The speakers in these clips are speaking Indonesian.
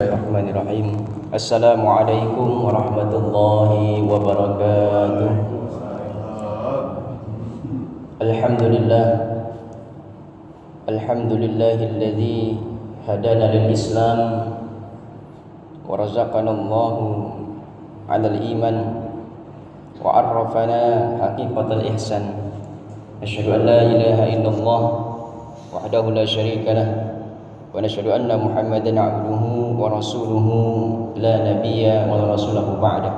Bismillahirrahmanirrahim. Assalamualaikum warahmatullahi wabarakatuh. Alhamdulillah. Alhamdulillahilladzi hadana lil Islam wa razaqana Allahu 'alal iman wa 'arrafana haqiqatal ihsan. Asyhadu an la ilaha illallah wahdahu la syarika lah wa nashhadu anna Muhammadan 'abduhu wa rasuluhu la nabiyya wa la rasulahu ba'dah.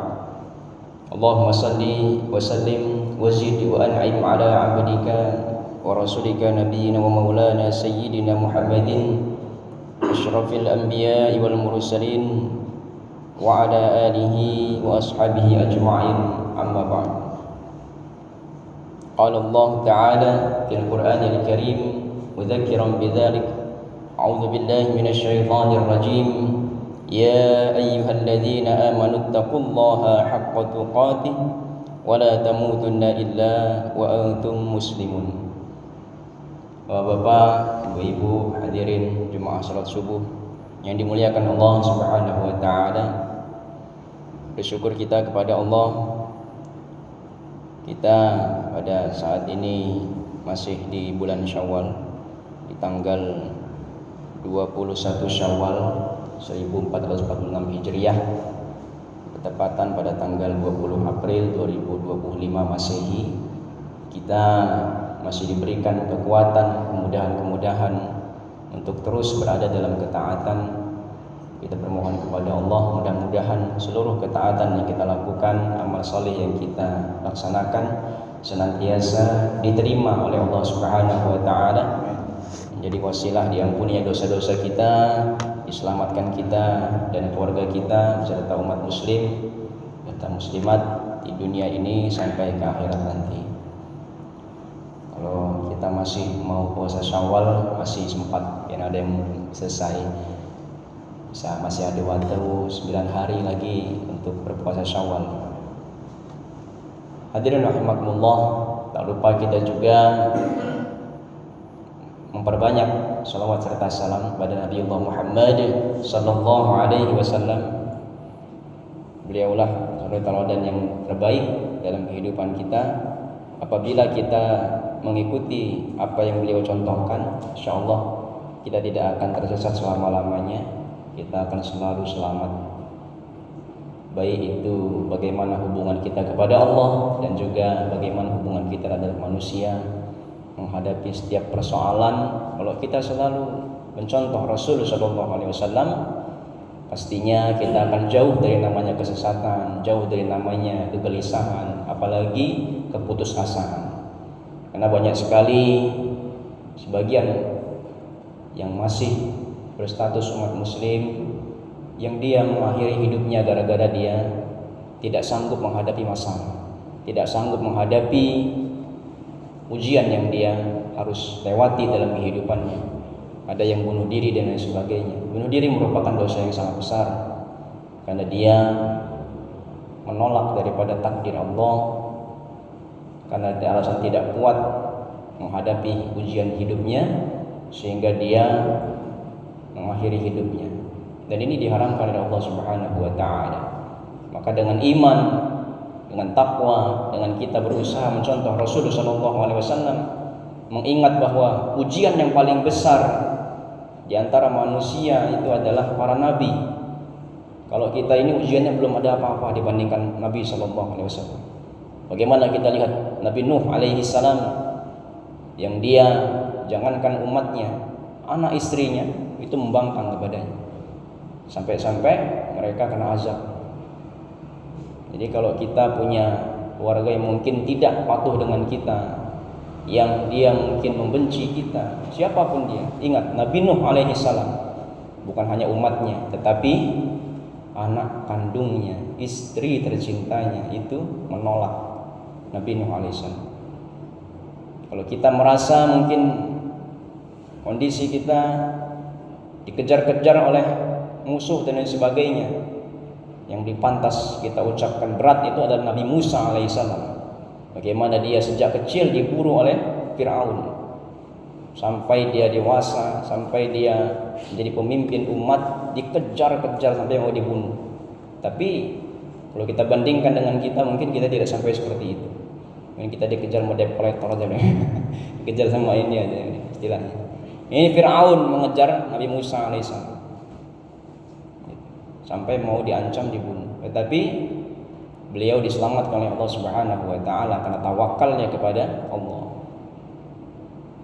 Allahumma salli wa sallim wa zid wa an'im ala 'abdika wa rasulika nabiyyina wa maulana sayyidina Muhammadin asyrafil anbiya'i wal mursalin wa ala alihi wa ashabihi ajma'in, amma ba'd. Qala Allah ta'ala fil Qur'anil Karim mudzakiran bidzalik, a'udzu billahi minasy syaithanir rajim. Ya ayyuhalladzina amanu taqullaha haqqa tuqatih wa la tamutunna illa wa antum muslimun. Bapak, Ibu-ibu, hadirin jemaah salat subuh yang dimuliakan Allah Subhanahu wa taala. Bersyukur kita kepada Allah, kita pada saat ini masih di bulan Syawal, di tanggal 21 Syawal 1446 Hijriah, bertepatan pada tanggal 20 April 2025 Masehi. Kita masih diberikan kekuatan, kemudahan-kemudahan untuk terus berada dalam ketaatan. Kita bermohon kepada Allah, mudah-mudahan seluruh ketaatan yang kita lakukan, amal saleh yang kita laksanakan senantiasa diterima oleh Allah Subhanahu wa taala, menjadi wasilah diampuninya dosa-dosa kita, diselamatkan kita dan keluarga kita beserta umat muslim dan muslimat di dunia ini sampai ke akhirat nanti. Kalau kita masih mau puasa Syawal, masih sempat, yang ada yang selesai, masih ada waktu 9 hari lagi untuk berpuasa Syawal. Hadirin rahimakumullah, tak lupa kita juga memperbanyak salawat serta salam pada Nabi Allah Muhammad sallallahu alaihi wasallam. Beliaulah suri tauladan yang terbaik dalam kehidupan kita. Apabila kita mengikuti apa yang beliau contohkan, insyaallah kita tidak akan tersesat selama-lamanya. Kita akan selalu selamat. Baik itu bagaimana hubungan kita kepada Allah dan juga bagaimana hubungan kita terhadap manusia. Menghadapi setiap persoalan, kalau kita selalu mencontoh Rasul sallallahu alaihi wasallam, pastinya kita akan jauh dari namanya kesesatan, jauh dari namanya kegelisahan, apalagi keputusasaan. Karena banyak sekali sebagian yang masih berstatus umat muslim yang dia mengakhiri hidupnya gara-gara dia tidak sanggup menghadapi masalah, tidak sanggup menghadapi ujian yang dia harus lewati dalam kehidupannya. Ada yang bunuh diri dan lain sebagainya. Bunuh diri merupakan dosa yang sangat besar karena dia menolak daripada takdir Allah, karena ada alasan tidak kuat menghadapi ujian hidupnya sehingga dia mengakhiri hidupnya. Dan ini diharamkan oleh Allah Subhanahu wa taala. Maka dengan iman, dengan takwa, dengan kita berusaha mencontoh Rasulullah SAW, mengingat bahwa ujian yang paling besar di antara manusia itu adalah para nabi. Kalau kita ini ujiannya belum ada apa-apa dibandingkan Nabi SAW. Bagaimana kita lihat Nabi Nuh alaihi salam, yang dia jangankan umatnya, anak istrinya itu membangkang kepadanya, sampai-sampai mereka kena azab. Jadi kalau kita punya keluarga yang mungkin tidak patuh dengan kita, yang dia mungkin membenci kita, siapapun dia, ingat Nabi Nuh alaihi salam bukan hanya umatnya, tetapi anak kandungnya, istri tercintanya itu menolak Nabi Nuh alaihi salam. Kalau kita merasa mungkin kondisi kita dikejar-kejar oleh musuh dan lain sebagainya, yang dipantas kita ucapkan berat itu adalah Nabi Musa alaihissalam. Bagaimana dia sejak kecil diburu oleh Fir'aun. sampai dia dewasa, sampai dia menjadi pemimpin umat, dikejar-kejar sampai mau dibunuh. Tapi kalau kita bandingkan dengan kita, mungkin kita tidak sampai seperti itu. Mungkin kita dikejar sama debt collector aja, dikejar sama ini aja istilahnya. Ini Fir'aun mengejar Nabi Musa alaihissalam sampai mau diancam dibunuh. Tetapi beliau diselamatkan oleh Allah Subhanahu wa taala karena tawakalnya kepada Allah.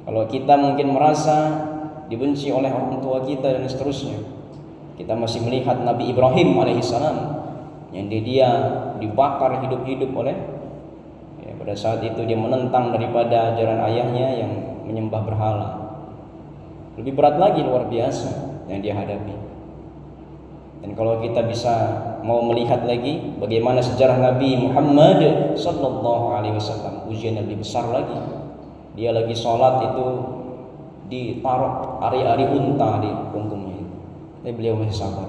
Kalau kita mungkin merasa dibenci oleh orang tua kita dan seterusnya, kita masih melihat Nabi Ibrahim alaihissalam yang dia dibakar hidup-hidup oleh pada saat itu dia menentang daripada ajaran ayahnya yang menyembah berhala. Lebih berat lagi, luar biasa yang dia hadapi. Dan kalau kita bisa mau melihat lagi bagaimana sejarah Nabi Muhammad sallallahu alaihi wasallam, ujian yang lebih besar lagi. Dia lagi sholat itu ditaruh ari-ari unta di punggungnya itu. Tapi beliau masih sabar.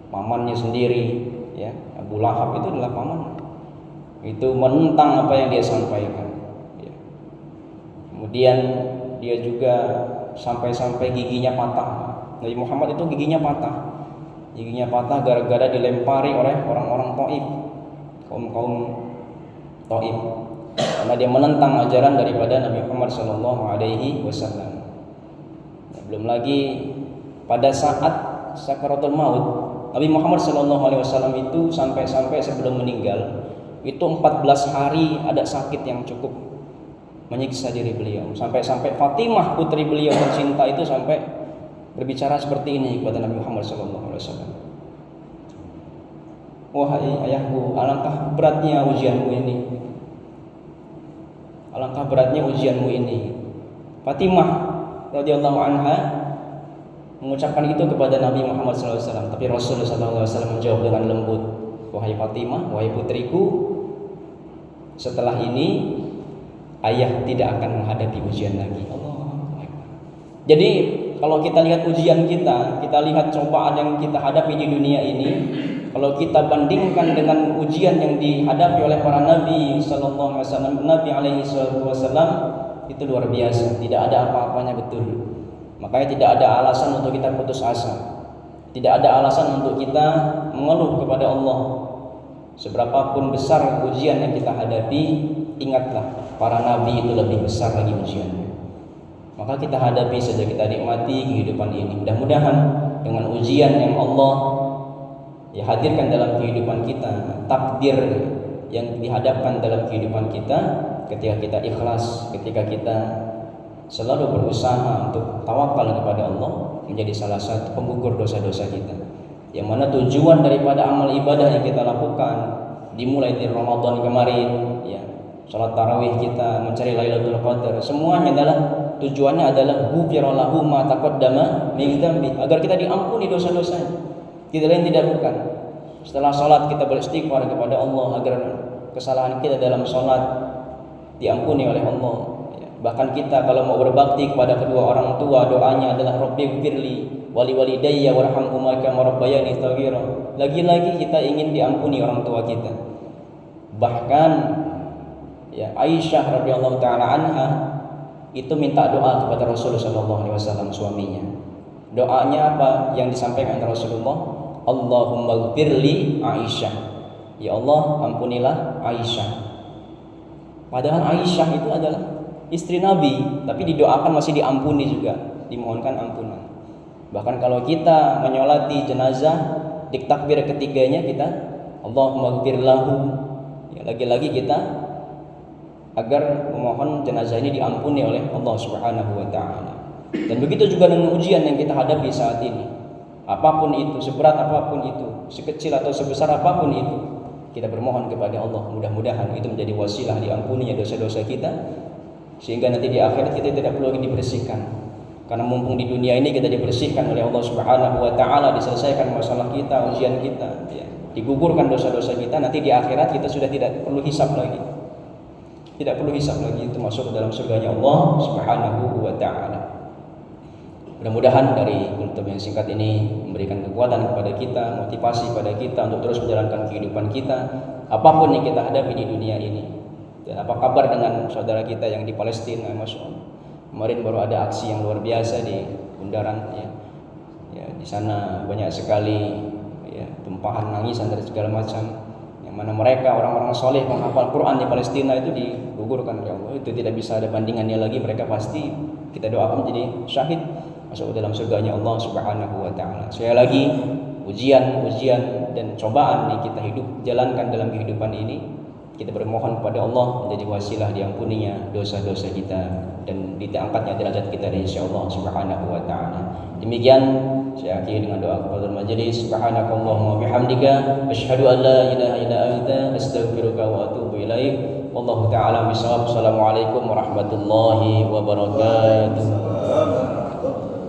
Pamannya sendiri, ya, Abu Lahab itu adalah paman. Itu menentang apa yang dia sampaikan. Ya. Kemudian dia juga sampai-sampai giginya patah. Nabi Muhammad itu giginya patah. Giginya patah gara-gara dilempari oleh orang-orang Taif, kaum Taif, karena dia menentang ajaran daripada Nabi Muhammad sallallahu alaihi wasallam. Belum lagi pada saat sakaratul maut, Nabi Muhammad sallallahu alaihi wasallam itu sampai-sampai sebelum meninggal itu 14 hari ada sakit yang cukup menyiksa diri beliau. Sampai-sampai Fatimah putri beliau tercinta itu sampai berbicara seperti ini kepada Nabi Muhammad SAW. Wahai ayahku, alangkah beratnya ujianmu ini. Alangkah beratnya ujianmu ini. Fatimah radhiyallahu anha mengucapkan itu kepada Nabi Muhammad SAW. Tapi Rasulullah SAW menjawab dengan lembut, wahai Fatimah, wahai putriku, setelah ini ayah tidak akan menghadapi ujian lagi. Jadi kalau kita lihat ujian kita lihat cobaan yang kita hadapi di dunia ini, kalau kita bandingkan dengan ujian yang dihadapi oleh para nabi sallallahu alaihi wasallam, Nabi alaihi wasallam, itu luar biasa, tidak ada apa-apanya betul. Makanya tidak ada alasan untuk kita putus asa. Tidak ada alasan untuk kita mengeluh kepada Allah. Seberapapun besar ujian yang kita hadapi, ingatlah para nabi itu lebih besar lagi ujiannya. Maka kita hadapi saja, kita nikmati kehidupan ini. Mudah-mudahan dengan ujian yang Allah hadirkan dalam kehidupan kita, takdir yang dihadapkan dalam kehidupan kita, ketika kita ikhlas, ketika kita selalu berusaha untuk tawakal kepada Allah, menjadi salah satu penggugur dosa-dosa kita. Yang mana tujuan daripada amal ibadah yang kita lakukan dimulai dari Ramadan kemarin, ya, salat tarawih kita, mencari Lailatul Qadar, semuanya adalah tujuannya adalah ghufira lahu ma taqaddama min dzambi, agar kita diampuni dosa-dosanya. Tidak lain tidak bukan. Setelah salat kita beristighfar kepada Allah agar kesalahan kita dalam salat diampuni oleh Allah. Bahkan kita kalau mau berbakti kepada kedua orang tua, doanya adalah Rabbighfirli wali walidayya warhamhuma kama rabbayani shaghira. Lagi-lagi kita ingin diampuni orang tua kita. Bahkan ya, Aisyah radhiyallahu taala anha itu minta doa kepada Rasulullah sallallahu alaihi wasallam, suaminya. Doanya apa yang disampaikan oleh Rasulullah? Allahumma ighfirli Aisyah. Ya Allah, ampunilah Aisyah. Padahal Aisyah itu adalah istri Nabi, tapi didoakan masih diampuni juga, dimohonkan ampunan. Bahkan kalau kita menyolati jenazah, di takbir ketiganya kita Allahumma ighfir lahu, ya, lagi-lagi kita agar memohon jenazah ini diampuni oleh Allah Subhanahu wa taala. Dan begitu juga dengan ujian yang kita hadapi saat ini. Apapun itu, seberat apapun itu, sekecil atau sebesar apapun itu, kita bermohon kepada Allah, mudah-mudahan itu menjadi wasilah diampuninya dosa-dosa kita, sehingga nanti di akhirat kita tidak perlu lagi dibersihkan. Karena mumpung di dunia ini kita dibersihkan oleh Allah Subhanahu wa taala, diselesaikan masalah kita, ujian kita, ya, digugurkan dosa-dosa kita, nanti di akhirat kita sudah tidak perlu hisab lagi. Tidak perlu hisab lagi, itu masuk ke dalam surganya Allah Subhanahu wa taala. Mudah-mudahan dari kultum yang singkat ini memberikan kekuatan kepada kita, motivasi pada kita untuk terus menjalankan kehidupan kita apapun yang kita hadapi di dunia ini. Dan apa kabar dengan saudara kita yang di Palestina, Masya Allah, Kemarin baru ada aksi yang luar biasa di Bundaran ya. Ya, di sana banyak sekali ya, tumpahan nangisan dari segala macam. Yang mana mereka orang-orang soleh menghafal Quran di Palestina itu digugurkan oleh Allah. Itu tidak bisa ada bandingannya lagi. Mereka pasti kita doakan menjadi syahid masuk ke dalam surganya Allah Subhanahu wa taala. Sekali lagi, ujian dan cobaan yang kita jalankan dalam kehidupan ini, kita bermohon kepada Allah menjadi wasilah diampuninya dosa-dosa kita dan diangkatnya derajat kita dari insyaallah Subhanahu wa taala. Demikian saya akhiri dengan doa kepada majelis. Subhanakallahumma bihamdika asyhadu an la ilaha illa anta astaghfiruka wa atubu ilaik. Wallahu taala bisawab. Assalamualaikum warahmatullahi wabarakatuh.